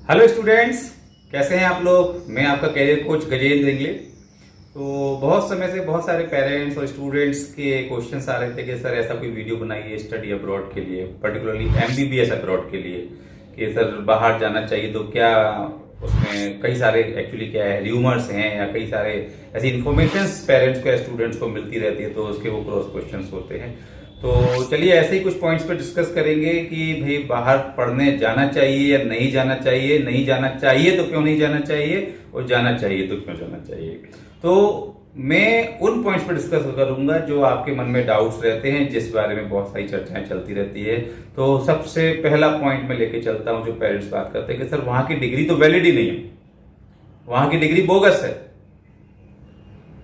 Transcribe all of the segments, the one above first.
Hello students, कैसे हैं आप लोग। मैं आपका कैरियर कोच गजेंद्र इंगले। तो बहुत समय से बहुत सारे पेरेंट्स और स्टूडेंट्स के क्वेश्चंस आ रहे थे कि सर ऐसा कोई वीडियो बनाइए स्टडी अब्रॉड के लिए, पर्टिकुलरली एमबीबीएस अब्रॉड के लिए, कि सर बाहर जाना चाहिए तो क्या उसमें कई सारे एक्चुअली क्या है र्यूमर्स हैं या कई सारे ऐसी इन्फॉर्मेशंस पेरेंट्स को या स्टूडेंट्स को मिलती रहती है, तो उसके वो क्रॉस क्वेश्चंस होते हैं। तो चलिए ऐसे ही कुछ पॉइंट्स पर डिस्कस करेंगे कि भाई बाहर पढ़ने जाना चाहिए या नहीं जाना चाहिए, नहीं जाना चाहिए तो क्यों नहीं जाना चाहिए, और जाना चाहिए तो क्यों जाना चाहिए। तो मैं उन पॉइंट्स पर डिस्कस करूंगा जो आपके मन में डाउट्स रहते हैं, जिस बारे में बहुत सारी चर्चाएं चलती रहती है। तो सबसे पहला पॉइंट मैं लेके चलता हूं, जो पेरेंट्स बात करते हैं कि सर वहां की डिग्री तो वैलिड ही नहीं है, वहां की डिग्री बोगस है,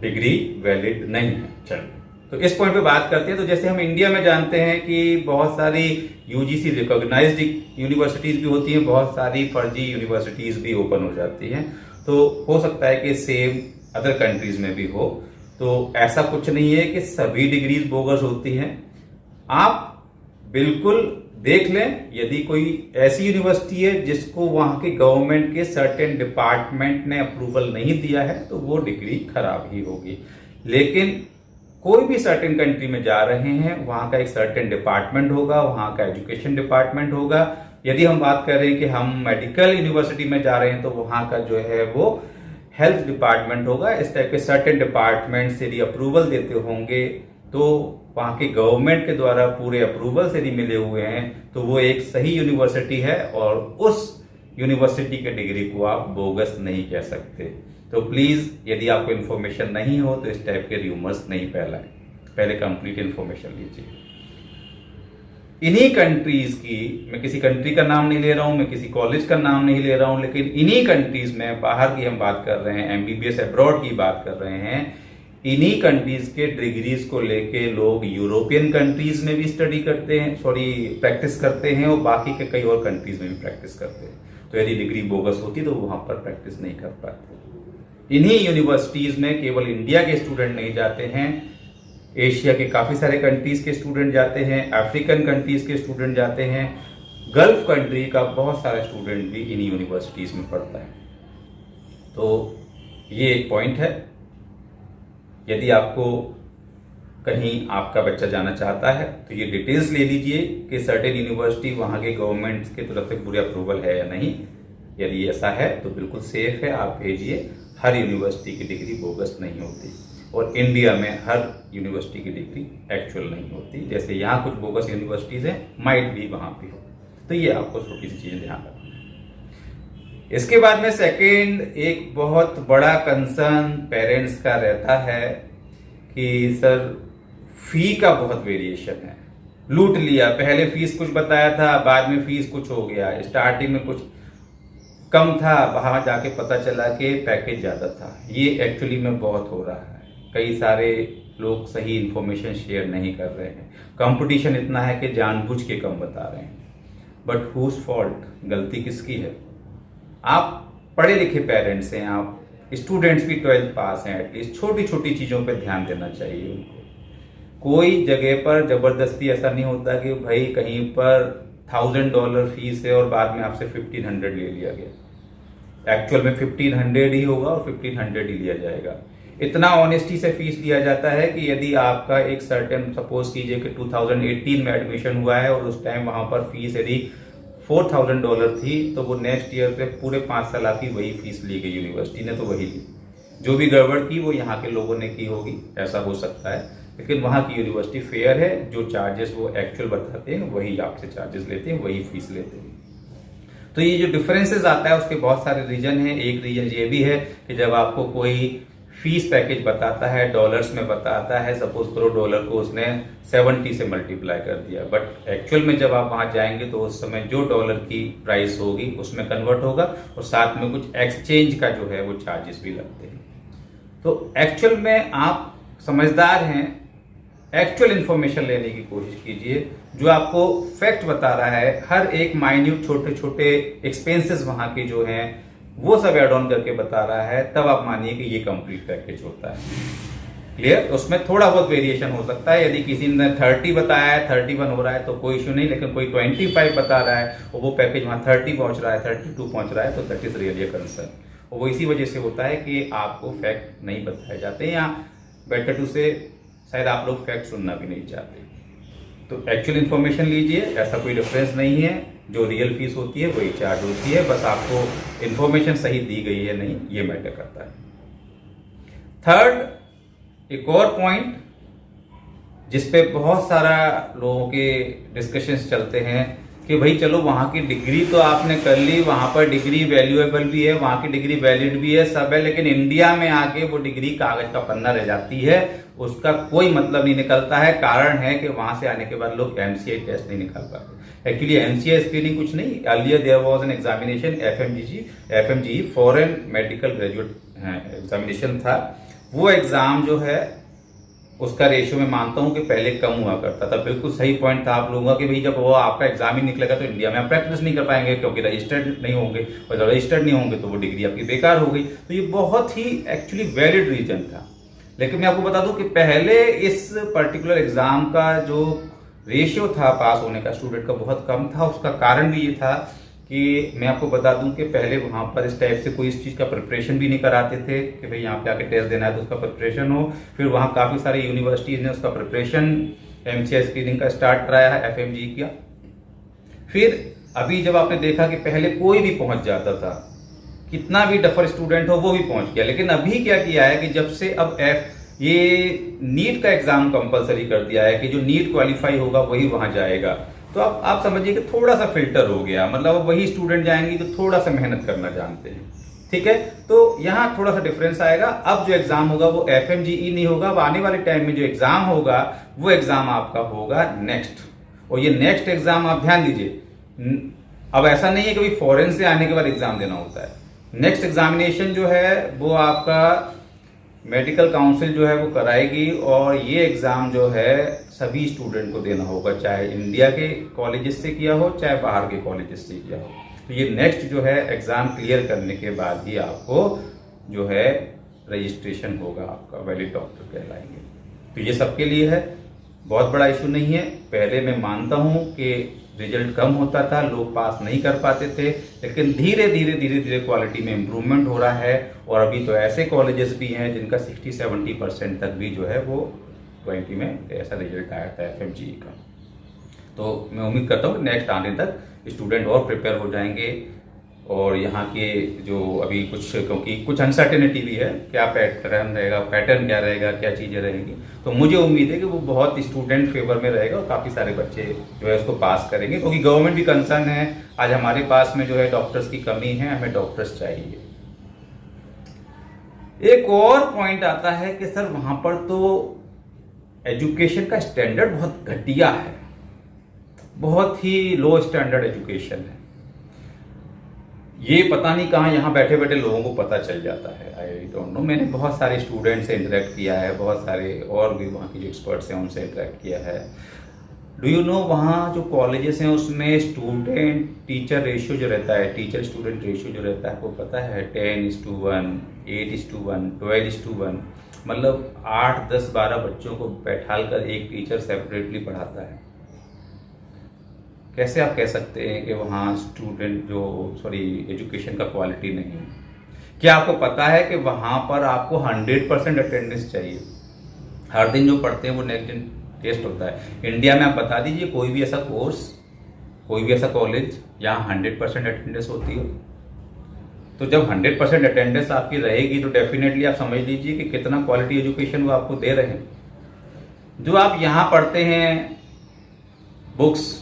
डिग्री वैलिड नहीं है। चलिए तो इस पॉइंट पे बात करते हैं। तो जैसे हम इंडिया में जानते हैं कि बहुत सारी यूजीसी रिकॉग्नाइज्ड यूनिवर्सिटीज भी होती हैं, बहुत सारी फर्जी यूनिवर्सिटीज भी ओपन हो जाती हैं। तो हो सकता है कि सेम अदर कंट्रीज में भी हो। तो ऐसा कुछ नहीं है कि सभी डिग्रीज बोगस होती हैं। आप बिल्कुल देख लें, यदि कोई ऐसी यूनिवर्सिटी है जिसको वहां के गवर्नमेंट के सर्टेन डिपार्टमेंट ने अप्रूवल नहीं दिया है, तो वो डिग्री खराब ही होगी। लेकिन कोई भी सर्टेन कंट्री में जा रहे हैं, वहां का एक सर्टेन डिपार्टमेंट होगा, वहां का एजुकेशन डिपार्टमेंट होगा। यदि हम बात करें कि हम मेडिकल यूनिवर्सिटी में जा रहे हैं, तो वहां का जो है वो हेल्थ डिपार्टमेंट होगा। इस टाइप के सर्टेन डिपार्टमेंट से यदि अप्रूवल देते होंगे, तो वहां के गवर्नमेंट के द्वारा पूरे अप्रूवल से यदि मिले हुए हैं, तो वो एक सही यूनिवर्सिटी है और उस यूनिवर्सिटी के डिग्री को आप बोगस नहीं कह सकते। तो प्लीज यदि आपको इन्फॉर्मेशन नहीं हो तो इस टाइप के र्यूमर्स नहीं फैलाएं, पहले कंप्लीट इन्फॉर्मेशन लीजिए। इन्हीं कंट्रीज की, मैं किसी कंट्री का नाम नहीं ले रहा हूं, मैं किसी कॉलेज का नाम नहीं ले रहा हूं, लेकिन इन्हीं कंट्रीज में बाहर की हम बात कर रहे हैं, एमबीबीएस अब्रॉड की बात कर रहे हैं। इन्हीं कंट्रीज के डिग्रीज को लेके लोग यूरोपियन कंट्रीज में भी स्टडी करते हैं, प्रैक्टिस करते हैं, और बाकी के कई और कंट्रीज में भी प्रैक्टिस करते हैं। तो यदि डिग्री बोगस होती तो वहां पर प्रैक्टिस नहीं कर पाते। इन्हीं यूनिवर्सिटीज में केवल इंडिया के स्टूडेंट नहीं जाते हैं, एशिया के काफी सारे कंट्रीज के स्टूडेंट जाते हैं, अफ्रीकन कंट्रीज के स्टूडेंट जाते हैं, गल्फ कंट्री का बहुत सारा स्टूडेंट भी इन्हीं यूनिवर्सिटीज में पढ़ता है। तो ये एक पॉइंट है। यदि आपको कहीं आपका बच्चा जाना चाहता है तो ये डिटेल्स ले लीजिए कि सर्टेन यूनिवर्सिटी वहां के गवर्नमेंट की तरफ से पूरे अप्रूवल है या नहीं। यदि ऐसा है तो बिल्कुल सेफ है, आप भेजिए। हर यूनिवर्सिटी की डिग्री बोगस नहीं होती, और इंडिया में हर यूनिवर्सिटी की डिग्री एक्चुअल नहीं होती। जैसे यहाँ कुछ बोगस यूनिवर्सिटीज हैं, माइट भी वहां भी हो। तो ये आपको छोटी सी चीजें ध्यान रखना है। इसके बाद में सेकेंड एक बहुत बड़ा कंसर्न पेरेंट्स का रहता है कि सर फी का बहुत वेरिएशन है, लूट लिया, पहले फीस कुछ बताया था, बाद में फीस कुछ हो गया, स्टार्टिंग में कुछ कम था, वहां जाके पता चला कि पैकेज ज्यादा था। ये एक्चुअली में बहुत हो रहा है। कई सारे लोग सही इंफॉर्मेशन शेयर नहीं कर रहे हैं, कंपटीशन इतना है कि जानबूझ के कम बता रहे हैं। बट हुज फॉल्ट, गलती किसकी है? आप पढ़े लिखे पेरेंट्स हैं, आप स्टूडेंट्स भी 12th पास हैं, एटलीस्ट छोटी छोटी चीजों पे ध्यान देना चाहिए उनको। कोई जगह पर जबरदस्ती ऐसा नहीं होता कि भाई कहीं पर $1000 फीस है और बाद में आपसे 1500 ले लिया गया। एक्चुअल में 1500 ही होगा और 1500 ही लिया जाएगा। इतना ऑनेस्टी से फीस लिया जाता है कि यदि आपका एक सर्टेन, सपोज कीजिए कि 2018 में एडमिशन हुआ है और उस टाइम वहां पर फीस यदि $4000 थी, तो वो नेक्स्ट ईयर पे पूरे 5 साल की वही फीस ली गई, यूनिवर्सिटी ने तो वही ली। जो भी गड़बड़ की वो यहाँ के लोगों ने की होगी, ऐसा हो सकता है। लेकिन वहाँ की यूनिवर्सिटी फेयर है, जो चार्जेस वो एक्चुअल बताते हैं वही आपसे चार्जेस लेते हैं, वही फीस लेते हैं। तो ये जो डिफरेंसेस आता है उसके बहुत सारे रीजन हैं। एक रीजन ये भी है कि जब आपको कोई फीस पैकेज बताता है, डॉलर्स में बताता है, सपोज करो डॉलर को उसने 70 से मल्टीप्लाई कर दिया, बट एक्चुअल में जब आप वहां जाएंगे तो उस समय जो डॉलर की प्राइस होगी उसमें कन्वर्ट होगा, और साथ में कुछ एक्सचेंज का जो है वो चार्जेस भी लगते हैं। तो एक्चुअल में आप समझदार हैं, एक्चुअल इंफॉर्मेशन लेने की कोशिश कीजिए। जो आपको फैक्ट बता रहा है, हर एक माइन्यूट छोटे छोटे एक्सपेंसेस वहां के जो हैं वो सब एड ऑन करके बता रहा है, तब आप मानिए कि ये कंप्लीट पैकेज होता है। क्लियर? उसमें थोड़ा बहुत वेरिएशन हो सकता है। यदि किसी ने 30 बताया है, 31 हो रहा है तो कोई इश्यू नहीं, लेकिन कोई 25 बता रहा है और वो पैकेज वहां 30 पहुंच रहा है, 32 पहुंच रहा है, तो that is really a concern. और वो इसी वजह से होता है कि आपको फैक्ट नहीं बताए जाते, या बेटर टू से शायद आप लोग फैक्ट सुनना भी नहीं चाहते। तो एक्चुअल इन्फॉर्मेशन लीजिए, ऐसा कोई डिफरेंस नहीं है। जो रियल फीस होती है वही चार्ज होती है, बस आपको इन्फॉर्मेशन सही दी गई है नहीं, ये मैटर करता है। थर्ड, एक और पॉइंट जिसपे बहुत सारा लोगों के डिस्कशंस चलते हैं कि भाई चलो वहां की डिग्री तो आपने कर ली, वहां पर डिग्री वैल्यूएबल भी है, वहां की डिग्री वैलिड भी है, सब है, लेकिन इंडिया में आके वो डिग्री कागज का पन्ना रह जाती है, उसका कोई मतलब नहीं निकलता है। कारण है कि वहां से आने के बाद लोग एमसीआई टेस्ट नहीं निकाल पाते। एक्चुअली एमसीआई स्क्रीनिंग कुछ नहीं, earlier there was an examination FMG foreign medical graduate examination था। वो एग्जाम जो है उसका रेशियो मैं मानता हूं कि पहले कम हुआ करता था। बिल्कुल सही पॉइंट था आप लोगों का कि भाई जब वो आपका एग्जाम ही निकलेगा तो इंडिया में आप प्रैक्टिस नहीं कर पाएंगे, क्योंकि रजिस्टर्ड नहीं होंगे, और जब रजिस्टर्ड नहीं होंगे तो वो डिग्री आपकी बेकार हो गई। तो ये बहुत ही एक्चुअली वैलिड रीजन था। लेकिन मैं आपको बता दूं कि पहले इस पर्टिकुलर एग्जाम का जो रेशियो था पास होने का स्टूडेंट का बहुत कम था। उसका कारण भी ये था कि मैं आपको बता दूं कि पहले वहां पर इस टाइप से कोई इस चीज का प्रिपरेशन भी नहीं कराते थे कि भाई यहाँ पे आके टेस्ट देना है तो उसका प्रिपरेशन हो। फिर वहां काफी सारी यूनिवर्सिटीज ने उसका प्रिपरेशन एमसीआई स्क्रीनिंग का स्टार्ट कराया है, एफएमजी किया। फिर अभी जब आपने देखा कि पहले कोई भी पहुंच जाता था, कितना भी टफर स्टूडेंट हो वो भी पहुंच गया, लेकिन अभी क्या किया है कि जब से अब ये नीट का एग्जाम कंपलसरी कर दिया है कि जो नीट क्वालिफाई होगा वही वहां जाएगा, तो अब आप समझिए कि थोड़ा सा फिल्टर हो गया। मतलब वही स्टूडेंट जाएंगे जो थोड़ा सा मेहनत करना जानते हैं, ठीक है। तो यहाँ थोड़ा सा डिफरेंस आएगा। अब जो एग्जाम होगा वो एफएमजीई नहीं होगा, अब आने वाले टाइम में जो एग्जाम होगा वो एग्जाम आपका होगा नेक्स्ट। और ये नेक्स्ट एग्जाम आप ध्यान दीजिए, अब ऐसा नहीं है कि भाई फॉरेन से आने के बाद एग्जाम देना होता है। नेक्स्ट एग्जामिनेशन जो है वो आपका मेडिकल काउंसिल जो है वो कराएगी, और ये एग्जाम जो है सभी स्टूडेंट को देना होगा, चाहे इंडिया के कॉलेजेस से किया हो चाहे बाहर के कॉलेजेस से किया हो। तो ये नेक्स्ट जो है एग्जाम क्लियर करने के बाद ही आपको जो है रजिस्ट्रेशन होगा, आपका वैलिड डॉक्टर कहलाएंगे। तो ये सबके लिए है, बहुत बड़ा इशू नहीं है। पहले मैं मानता हूं कि रिजल्ट कम होता था, लोग पास नहीं कर पाते थे, लेकिन धीरे धीरे क्वालिटी में इम्प्रूवमेंट हो रहा है। और अभी तो ऐसे कॉलेजेस भी हैं जिनका 60-70% तक भी जो है वो 20 में ऐसा रिजल्ट आया था एफएमजीई का। तो मैं उम्मीद करता हूँ कि नेक्स्ट आने तक स्टूडेंट और प्रिपेयर हो जाएंगे। और यहाँ के जो अभी कुछ, क्योंकि कुछ अनसर्टेनिटी भी है, क्या पैटर्न रहेगा, पैटर्न क्या रहेगा, क्या चीज़ें रहेंगी, तो मुझे उम्मीद है कि वो बहुत स्टूडेंट फेवर में रहेगा और काफ़ी सारे बच्चे जो है उसको पास करेंगे, क्योंकि गवर्नमेंट भी कंसर्न है। आज हमारे पास में जो है डॉक्टर्स की कमी है, हमें डॉक्टर्स चाहिए। एक और पॉइंट आता है कि सर वहां पर तो एजुकेशन का स्टैंडर्ड बहुत घटिया है, बहुत ही लो स्टैंडर्ड एजुकेशन है। ये पता नहीं कहाँ यहाँ बैठे बैठे लोगों को पता चल जाता है, आई डोंट नो। मैंने बहुत सारे स्टूडेंट से इंटरेक्ट किया है, बहुत सारे और भी वहाँ के जो एक्सपर्ट्स हैं उनसे इंटरेक्ट किया है। डू यू नो, वहाँ जो कॉलेजेस हैं उसमें स्टूडेंट टीचर रेशियो जो रहता है, टीचर स्टूडेंट रेशियो जो रहता है, वो पता है 10:1, 8:1, 12:1, मतलब 8, 10, 12 बच्चों को बैठाल कर एक टीचर सेपरेटली पढ़ाता है। कैसे आप कह सकते हैं कि वहाँ स्टूडेंट एजुकेशन का क्वालिटी नहीं है? क्या आपको पता है कि वहाँ पर आपको 100% अटेंडेंस चाहिए? हर दिन जो पढ़ते हैं वो नेक्स्ट दिन टेस्ट होता है। इंडिया में आप बता दीजिए कोई भी ऐसा कोर्स, कोई भी ऐसा कॉलेज जहाँ 100% अटेंडेंस होती हो। तो जब 100% अटेंडेंस आपकी रहेगी तो डेफिनेटली आप समझ लीजिए कि कितना क्वालिटी एजुकेशन वो आपको दे रहे हैं। जो आप यहाँ पढ़ते हैं बुक्स,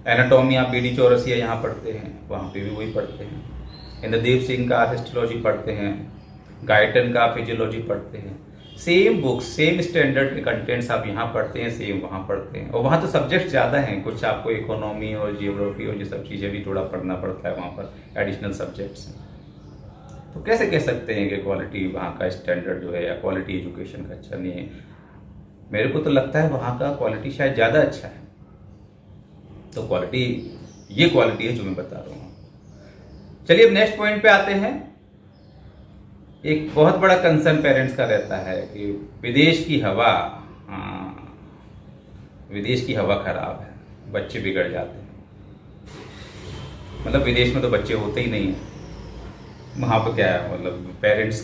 एनाटॉमी आप बीडी चौरसिया यहाँ पढ़ते हैं, वहाँ पे भी वही पढ़ते हैं। इंद्रदेव सिंह का हिस्टोलॉजी पढ़ते हैं, गायटन का फिजियोलॉजी पढ़ते हैं। सेम बुक्स, सेम स्टैंडर्ड के कंटेंट्स आप यहाँ पढ़ते हैं, सेम वहाँ पढ़ते हैं। और वहाँ तो सब्जेक्ट ज़्यादा हैं, कुछ आपको इकोनॉमी और जियोग्राफी और ये सब चीज़ें भी थोड़ा पढ़ना पड़ता है, वहाँ पर एडिशनल सब्जेक्ट्स हैं। तो कैसे कह सकते हैं कि क्वालिटी वहाँ का स्टैंडर्ड जो है या क्वालिटी एजुकेशन का अच्छा नहीं है? मेरे को तो लगता है वहाँ का क्वालिटी शायद ज़्यादा अच्छा है। तो क्वालिटी, ये क्वालिटी है जो मैं बता रहा हूँ। चलिए अब नेक्स्ट पॉइंट पे आते हैं। एक बहुत बड़ा कंसर्न पेरेंट्स का रहता है कि विदेश की हवा, विदेश की हवा खराब है, बच्चे बिगड़ जाते हैं। मतलब विदेश में तो बच्चे होते ही नहीं हैं, वहाँ पर क्या है, मतलब पेरेंट्स,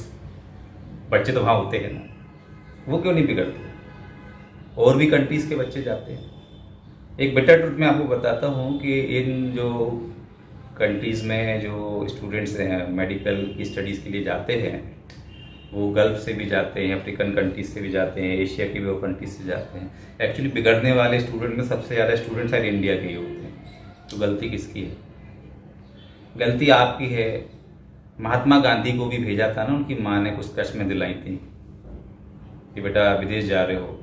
बच्चे तो वहाँ होते हैं ना, वो क्यों नहीं बिगड़ते? और भी कंट्रीज के बच्चे जाते हैं। एक बेटर ट्रुथ मैं आपको बताता हूँ कि इन जो कंट्रीज़ में जो स्टूडेंट्स हैं मेडिकल की स्टडीज़ के लिए जाते हैं, वो गल्फ से भी जाते हैं, अफ्रीकन कंट्रीज से भी जाते हैं, एशिया की भी वो कंट्रीज से जाते हैं। एक्चुअली बिगड़ने वाले स्टूडेंट में सबसे ज़्यादा स्टूडेंट्स शायद इंडिया के ही होते हैं। तो गलती किसकी है? गलती आपकी है। महात्मा गांधी को भी भेजा था ना, उनकी माँ ने कुछ कश्में दिलाई थी कि बेटा विदेश जा रहे हो,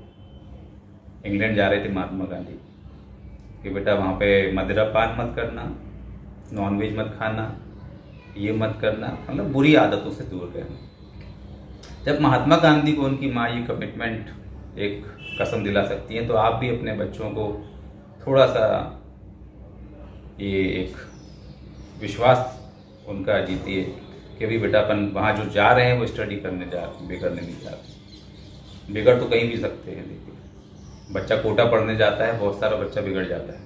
इंग्लैंड जा रहे थे महात्मा गांधी, कि बेटा वहाँ पे मदिरा पान मत करना, नॉनवेज मत खाना, ये मत करना, मतलब बुरी आदतों से दूर रहना। जब महात्मा गांधी को उनकी माँ ये कमिटमेंट, एक कसम दिला सकती हैं, तो आप भी अपने बच्चों को थोड़ा सा ये एक विश्वास उनका जीतिए कि भाई बेटा अपन वहाँ जो जा रहे हैं वो स्टडी करने जा रहे हैं, बिगड़ने नहीं जा रहे। बिगड़ तो कहीं भी सकते हैं। देखिए, बच्चा कोटा पढ़ने जाता है, बहुत सारा बच्चा बिगड़ जाता है,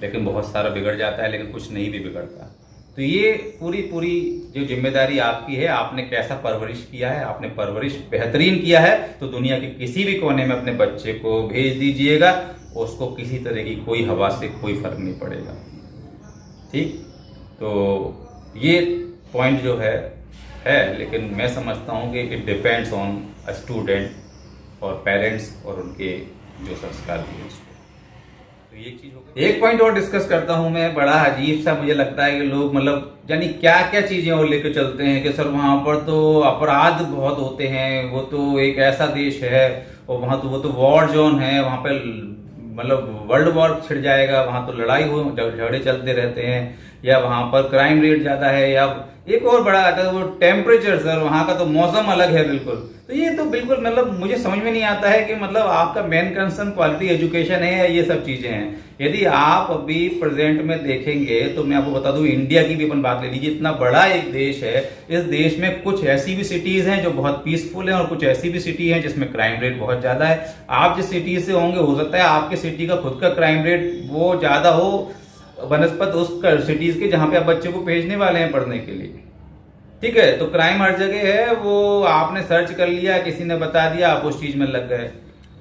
लेकिन बहुत सारा बिगड़ जाता है, लेकिन कुछ नहीं भी बिगड़ता। तो ये पूरी जो जिम्मेदारी आपकी है, आपने कैसा परवरिश किया है, आपने परवरिश बेहतरीन किया है तो दुनिया के किसी भी कोने में अपने बच्चे को भेज दीजिएगा, उसको किसी तरह की कोई हवा से कोई फर्क नहीं पड़ेगा। ठीक, तो ये पॉइंट जो है, लेकिन मैं समझता हूँ कि it depends on a student और पेरेंट्स और उनके जो संस्कार भी हैं। तो ये चीज हो गई। एक पॉइंट और डिस्कस करता हूं मैं, बड़ा अजीब सा मुझे लगता है कि लोग मतलब यानी क्या क्या चीजें और लेकर चलते हैं कि सर वहां पर तो अपराध बहुत होते हैं, वो तो एक ऐसा देश है और वहां तो वो तो वॉर जोन है, वहां पे मतलब वर्ल्ड वॉर छिड़ जाएगा, वहां तो लड़ाई हो झगड़े चलते रहते हैं, या वहां पर क्राइम रेट ज्यादा है, या एक और बड़ा आता है वो टेम्परेचर, सर वहां का तो मौसम अलग है बिल्कुल। तो ये तो बिल्कुल मतलब मुझे समझ में नहीं आता है कि मतलब आपका मेन कंसर्न क्वालिटी एजुकेशन है या ये सब चीजें हैं। यदि आप अभी प्रेजेंट में देखेंगे तो मैं आपको बता दूं, इंडिया की भी अपन बात ले लीजिए, इतना बड़ा एक देश है, इस देश में कुछ ऐसी भी सिटीज हैं जो बहुत पीसफुल हैं और कुछ ऐसी भी सिटी हैं जिसमें क्राइम रेट बहुत ज्यादा है। आप जिस सिटी से होंगे, हो सकता है आपके सिटी का खुद का क्राइम रेट वो ज्यादा हो बनस्पत उस सिटीज के जहां पे आप बच्चे को भेजने वाले हैं पढ़ने के लिए। ठीक है, तो क्राइम हर जगह है, वो आपने सर्च कर लिया, किसी ने बता दिया, आप उस चीज में लग गए।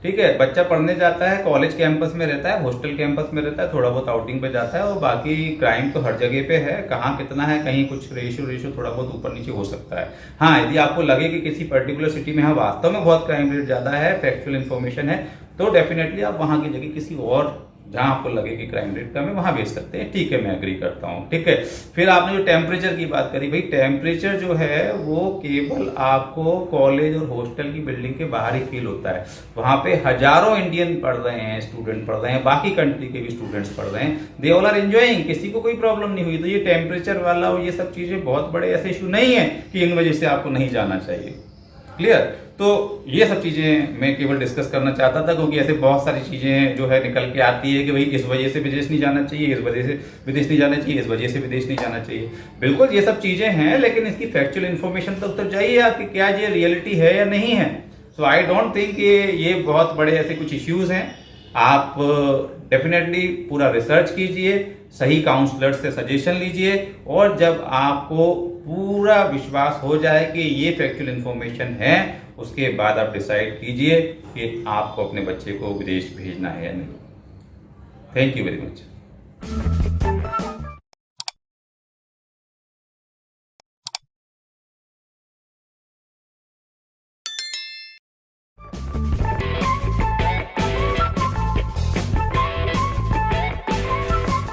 ठीक है, बच्चा पढ़ने जाता है, कॉलेज कैंपस में रहता है, हॉस्टल कैंपस में रहता है, थोड़ा बहुत आउटिंग पे जाता है, और बाकी क्राइम तो हर जगह पे है। कहाँ कितना है, कहीं कुछ रेशियो थोड़ा बहुत ऊपर नीचे हो सकता है। हाँ, यदि आपको लगे कि किसी पर्टिकुलर सिटी में हाँ वास्तव में बहुत क्राइम रेट ज्यादा है, फैक्चुअल इन्फॉर्मेशन है, तो डेफिनेटली आप वहां की जगह किसी और जहां आपको लगे कि क्राइम रेट कम है वहां भेज सकते हैं। ठीक है, मैं एग्री करता हूं। ठीक है, फिर आपने जो टेम्परेचर की बात करी, भाई टेम्परेचर जो है वो केवल आपको कॉलेज और हॉस्टल की बिल्डिंग के बाहर ही फील होता है। वहां पे हजारों इंडियन पढ़ रहे हैं, स्टूडेंट पढ़ रहे हैं, बाकी कंट्री के भी स्टूडेंट्स पढ़ रहे हैं, दे ऑल आर एंजॉयिंग, किसी को कोई प्रॉब्लम नहीं हुई। तो ये टेम्परेचर वाला और ये सब चीजें बहुत बड़े ऐसे इशू नहीं है कि इन वजह से आपको नहीं जाना चाहिए। क्लियर? तो ये सब चीजें मैं केवल डिस्कस करना चाहता था, क्योंकि ऐसे बहुत सारी चीजें जो है निकल के आती है कि भाई इस वजह से विदेश नहीं जाना चाहिए, इस वजह से विदेश नहीं जाना चाहिए, इस वजह से विदेश नहीं जाना चाहिए। बिल्कुल ये सब चीजें हैं, लेकिन इसकी फैक्चुअल इन्फॉर्मेशन तक तो चाहिए आपकी, क्या ये रियलिटी है या नहीं है। सो आई डोंट थिंक ये बहुत बड़े ऐसे कुछ इश्यूज हैं। आप डेफिनेटली पूरा रिसर्च कीजिए, सही काउंसलर से सजेशन लीजिए, और जब आपको पूरा विश्वास हो जाए कि ये फैक्चुअल इन्फॉर्मेशन है, उसके बाद आप डिसाइड कीजिए कि आपको अपने बच्चे को विदेश भेजना है या नहीं। Thank you very much.